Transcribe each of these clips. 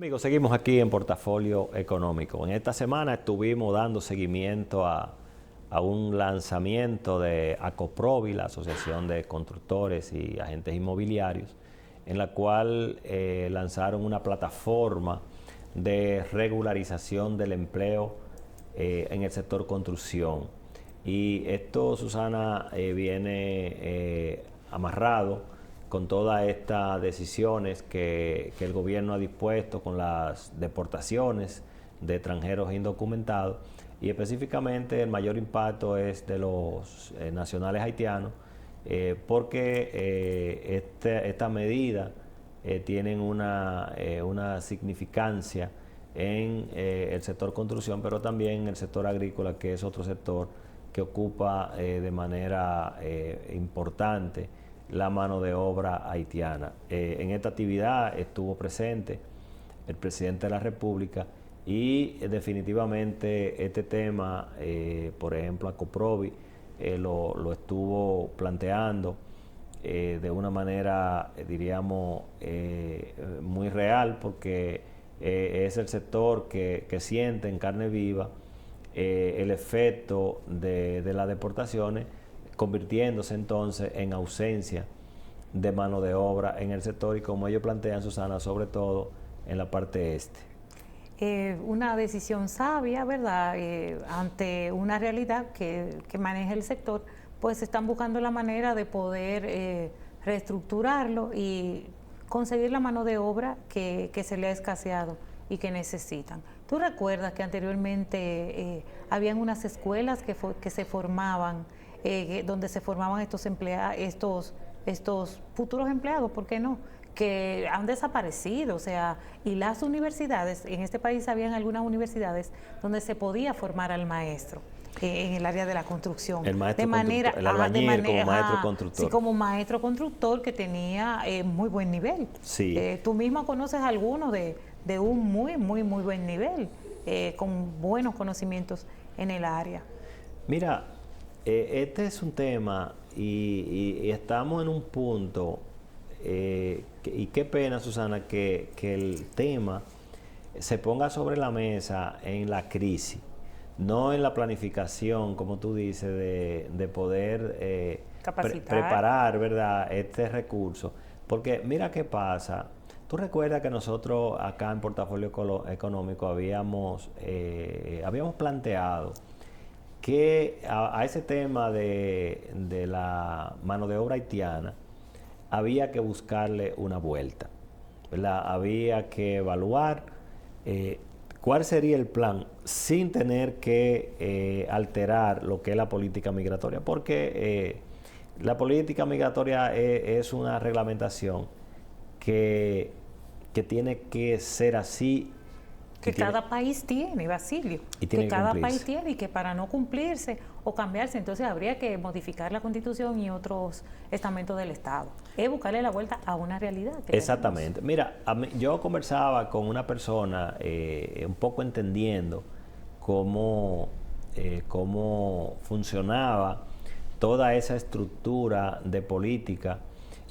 Amigos, seguimos aquí en Portafolio Económico. En esta semana estuvimos dando seguimiento a un lanzamiento de ACOPROVI, la Asociación de Constructores y Agentes Inmobiliarios, en la cual lanzaron una plataforma de regularización del empleo en el sector construcción. Y esto, Susana, viene amarrado con todas estas decisiones que el gobierno ha dispuesto con las deportaciones de extranjeros indocumentados, y específicamente el mayor impacto es de los nacionales haitianos, porque esta medida tienen una significancia en el sector construcción, pero también en el sector agrícola, que es otro sector que ocupa de manera importante la mano de obra haitiana. En esta actividad estuvo presente el presidente de la República y definitivamente este tema, por ejemplo, ACOPROVI lo estuvo planteando de una manera, diríamos, muy real, porque es el sector que siente en carne viva el efecto de las deportaciones, convirtiéndose entonces en ausencia de mano de obra en el sector, y como ellos plantean, Susana, sobre todo en la parte este. Una decisión sabia, ¿verdad? Ante una realidad que maneja el sector, pues están buscando la manera de poder reestructurarlo y conseguir la mano de obra que se le ha escaseado y que necesitan. ¿Tú recuerdas que anteriormente habían unas escuelas que se formaban, donde se formaban estos futuros empleados, ¿por qué no?, que han desaparecido? O sea, y las universidades, en este país habían algunas universidades donde se podía formar al maestro en el área de la construcción. El maestro constructor, el albañil como maestro constructor. Sí, como maestro constructor, que tenía muy buen nivel. Sí. Tú mismo conoces alguno de un muy buen nivel, con buenos conocimientos en el área. Mira, este es un tema y estamos en un punto, y qué pena, Susana, que el tema se ponga sobre la mesa en la crisis, no en la planificación, como tú dices, de poder preparar, ¿verdad?, este recurso. Porque mira qué pasa. Tú recuerdas que nosotros acá en Portafolio Económico habíamos planteado que a ese tema de la mano de obra haitiana había que buscarle una vuelta, ¿verdad? Había que evaluar cuál sería el plan sin tener que alterar lo que es la política migratoria, porque la política migratoria es una reglamentación que tiene que ser así. Que cada país tiene, Basilio, que cada país tiene, y que para no cumplirse o cambiarse, entonces habría que modificar la Constitución y otros estamentos del Estado. Es buscarle la vuelta a una realidad. Exactamente. Mira, yo conversaba con una persona un poco entendiendo cómo funcionaba toda esa estructura de política,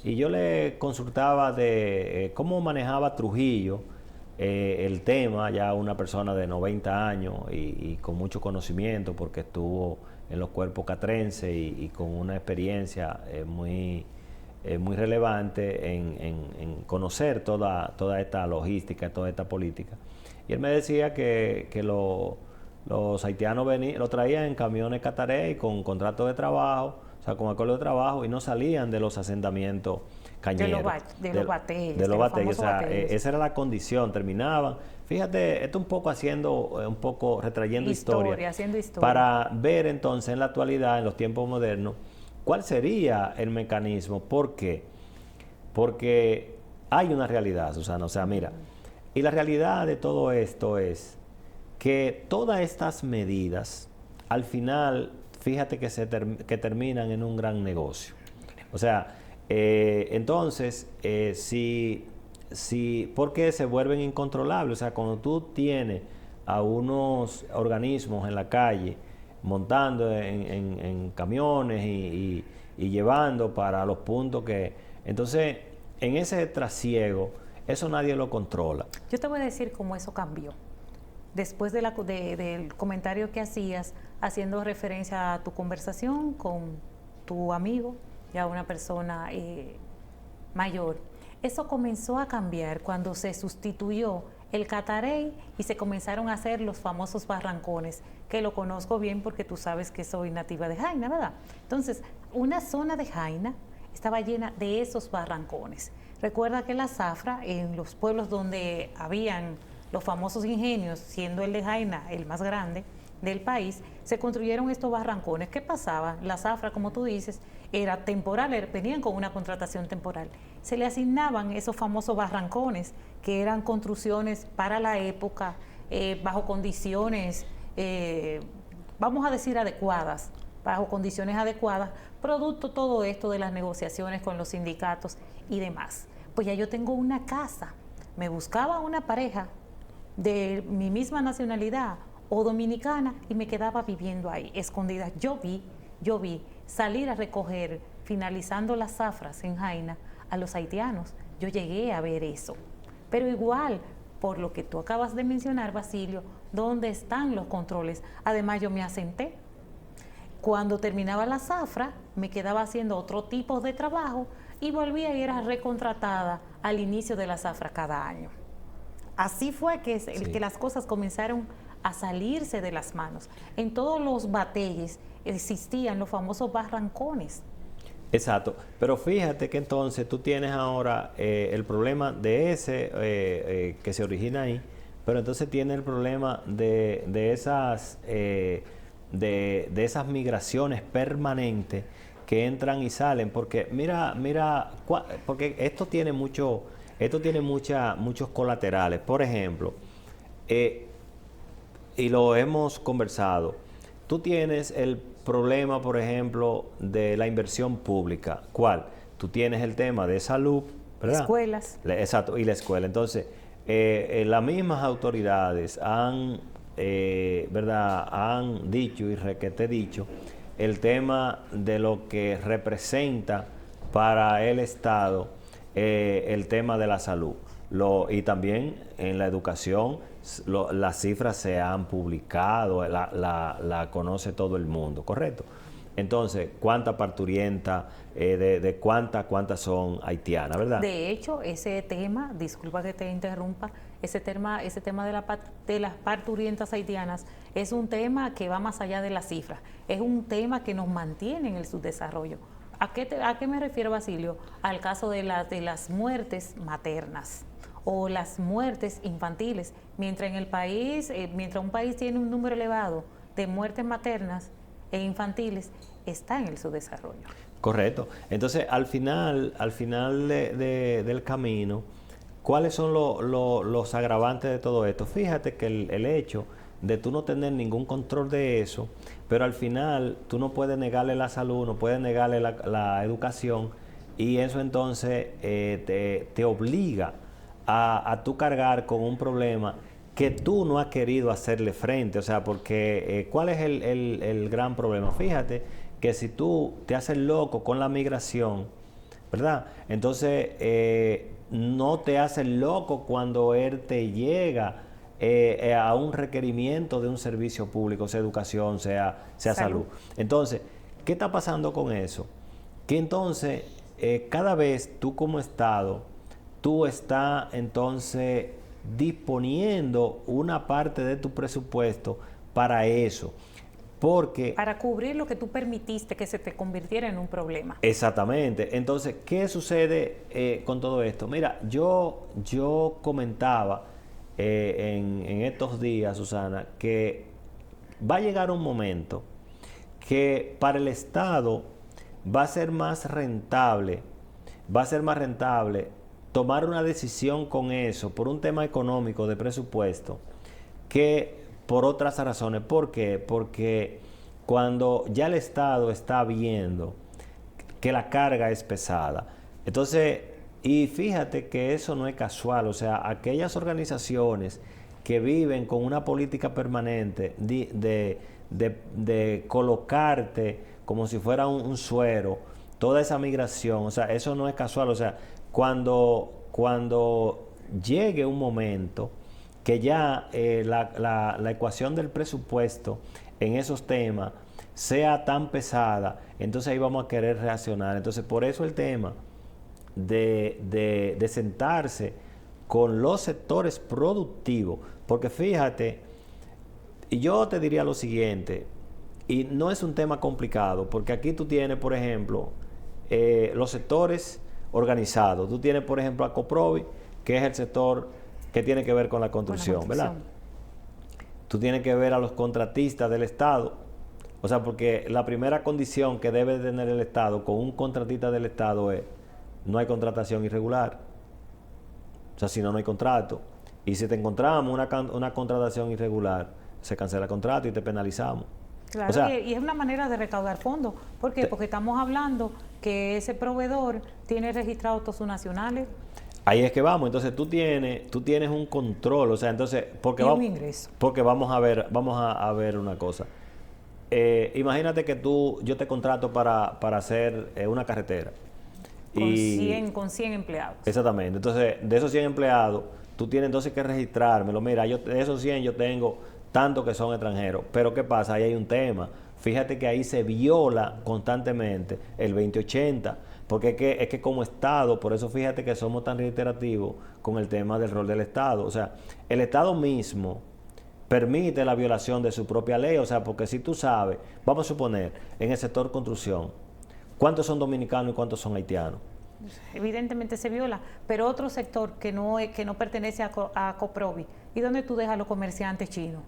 y yo le consultaba de cómo manejaba Trujillo el tema, ya una persona de 90 años y con mucho conocimiento, porque estuvo en los cuerpos catrenses y con una experiencia muy relevante en conocer toda esta logística, toda esta política. Y él me decía que los haitianos lo traían en camiones cataré con contratos de trabajo, o sea, con acuerdo de trabajo, y no salían de los asentamientos cañeros. De los bateos. De los bateos, o sea, esa era la condición, terminaban. Fíjate, esto un poco retrayendo historia, haciendo historia, para ver entonces en la actualidad, en los tiempos modernos, cuál sería el mecanismo. ¿Por qué? Porque hay una realidad, Susana, o sea, mira, y la realidad de todo esto es que todas estas medidas, al final, fíjate que terminan en un gran negocio. O sea, entonces, porque se vuelven incontrolables. O sea, cuando tú tienes a unos organismos en la calle montando en camiones y llevando para los puntos que... Entonces, en ese trasiego eso nadie lo controla. Yo te voy a decir cómo eso cambió. Después del comentario que hacías, haciendo referencia a tu conversación con tu amigo, ya una persona mayor, eso comenzó a cambiar cuando se sustituyó el catarey y se comenzaron a hacer los famosos barrancones, que lo conozco bien porque tú sabes que soy nativa de Jaina, ¿verdad? Entonces, una zona de Jaina estaba llena de esos barrancones. Recuerda que la zafra, en los pueblos donde habían los famosos ingenios, siendo el de Jaina el más grande del país, se construyeron estos barrancones. ¿Qué pasaba? La zafra, como tú dices, era temporal, venían con una contratación temporal. Se le asignaban esos famosos barrancones, que eran construcciones para la época, bajo condiciones, vamos a decir, adecuadas, bajo condiciones adecuadas, producto todo esto de las negociaciones con los sindicatos y demás. Pues ya yo tengo una casa, me buscaba una pareja de mi misma nacionalidad o dominicana y me quedaba viviendo ahí, escondida. Yo vi salir a recoger, finalizando las zafras en Jaina, a los haitianos. Yo llegué a ver eso. Pero igual, por lo que tú acabas de mencionar, Basilio, ¿dónde están los controles? Además, yo me asenté. Cuando terminaba la zafra, me quedaba haciendo otro tipo de trabajo y volvía y era recontratada al inicio de la zafra cada año. Así fue que las cosas comenzaron a salirse de las manos. En todos los bateyes existían los famosos barrancones. Exacto, pero fíjate que entonces tú tienes ahora el problema de ese que se origina ahí, pero entonces tiene el problema de esas migraciones permanentes que entran y salen, porque porque esto tiene muchos colaterales. Por ejemplo, y lo hemos conversado, tú tienes el problema, por ejemplo, de la inversión pública. ¿Cuál? Tú tienes el tema de salud, ¿verdad? Escuelas. Exacto, y la escuela. Entonces, las mismas autoridades ¿verdad? Han dicho y requete dicho el tema de lo que representa para el Estado el tema de la salud. Y también en la educación, las cifras se han publicado, la conoce todo el mundo, ¿correcto? Entonces, ¿cuántas parturientas, de cuántas son haitianas, verdad? De hecho, ese tema, disculpa que te interrumpa, ese tema de las parturientas haitianas es un tema que va más allá de las cifras, es un tema que nos mantiene en el subdesarrollo. ¿A qué me refiero, Basilio? Al caso de las muertes maternas o las muertes infantiles. Mientras un país tiene un número elevado de muertes maternas e infantiles, está en el subdesarrollo. Correcto. Entonces, al final del camino, ¿cuáles son los agravantes de todo esto? Fíjate que el hecho de tú no tener ningún control de eso, pero al final tú no puedes negarle la salud, no puedes negarle la educación, y eso entonces te obliga a tú cargar con un problema que tú no has querido hacerle frente. O sea, porque ¿cuál es el gran problema? Fíjate que si tú te haces loco con la migración, ¿verdad? Entonces no te haces loco cuando él te llega a un requerimiento de un servicio público, sea educación, sea salud. Entonces, ¿qué está pasando con eso? Que entonces cada vez tú como Estado, tú estás entonces disponiendo una parte de tu presupuesto para eso. Para cubrir lo que tú permitiste que se te convirtiera en un problema. Exactamente. Entonces, ¿qué sucede con todo esto? Mira, yo comentaba en estos días, Susana, que va a llegar un momento que para el Estado va a ser más rentable tomar una decisión con eso por un tema económico de presupuesto que por otras razones. ¿Por qué? Porque cuando ya el Estado está viendo que la carga es pesada, entonces, y fíjate que eso no es casual, o sea, aquellas organizaciones que viven con una política permanente de colocarte como si fuera un suero, toda esa migración, o sea, eso no es casual. O sea, cuando llegue un momento que ya la ecuación del presupuesto en esos temas sea tan pesada, entonces ahí vamos a querer reaccionar. Entonces, por eso el tema de sentarse con los sectores productivos, porque fíjate, y yo te diría lo siguiente, y no es un tema complicado, porque aquí tú tienes, por ejemplo, los sectores organizados. Tú tienes, por ejemplo, a Coprovi, que es el sector que tiene que ver con la construcción, ¿verdad? Tú tienes que ver a los contratistas del Estado. O sea, porque la primera condición que debe tener el Estado con un contratista del Estado es: no hay contratación irregular. O sea, si no, no hay contrato. Y si te encontramos una contratación irregular, se cancela el contrato y te penalizamos. Claro, o sea, y es una manera de recaudar fondos. ¿Por qué? Porque estamos hablando que ese proveedor tiene registrados todos sus nacionales. Ahí es que vamos. Entonces tú tienes un control. O sea, entonces, porque un ingreso. Porque vamos a ver una cosa. Imagínate que yo te contrato para hacer una carretera. Con 100 empleados. Exactamente. Entonces, de esos 100 empleados, tú tienes entonces que registrármelo. Mira, de esos 100 yo tengo tanto que son extranjeros. Pero ¿qué pasa? Ahí hay un tema. Fíjate que ahí se viola constantemente el 2080, porque es que como Estado, por eso fíjate que somos tan reiterativos con el tema del rol del Estado. O sea, el Estado mismo permite la violación de su propia ley. O sea, porque si tú sabes, vamos a suponer, en el sector construcción, ¿cuántos son dominicanos y cuántos son haitianos? Evidentemente se viola, pero otro sector que no pertenece a Coprovi, ¿y dónde tú dejas a los comerciantes chinos?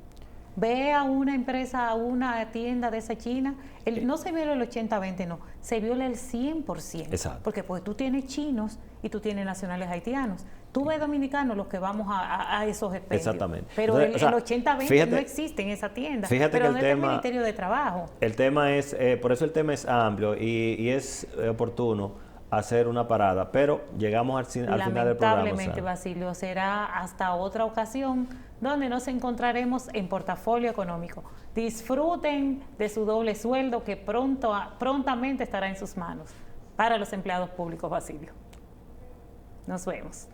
Ve a una empresa, a una tienda de esa China, no se viola el 80-20, no, se viola el 100%. Exacto. Porque pues tú tienes chinos y tú tienes nacionales haitianos. Tú ves dominicanos los que vamos a esos expendios. Exactamente. Pero entonces, el 80-20 no existe en esa tienda. Fíjate pero que ¿dónde está el Ministerio de Trabajo? El tema es, por eso el tema es amplio y es oportuno hacer una parada, pero llegamos al final del programa. Lamentablemente, Basilio, será hasta otra ocasión donde nos encontraremos en Portafolio Económico. Disfruten de su doble sueldo que prontamente estará en sus manos para los empleados públicos, Basilio. Nos vemos.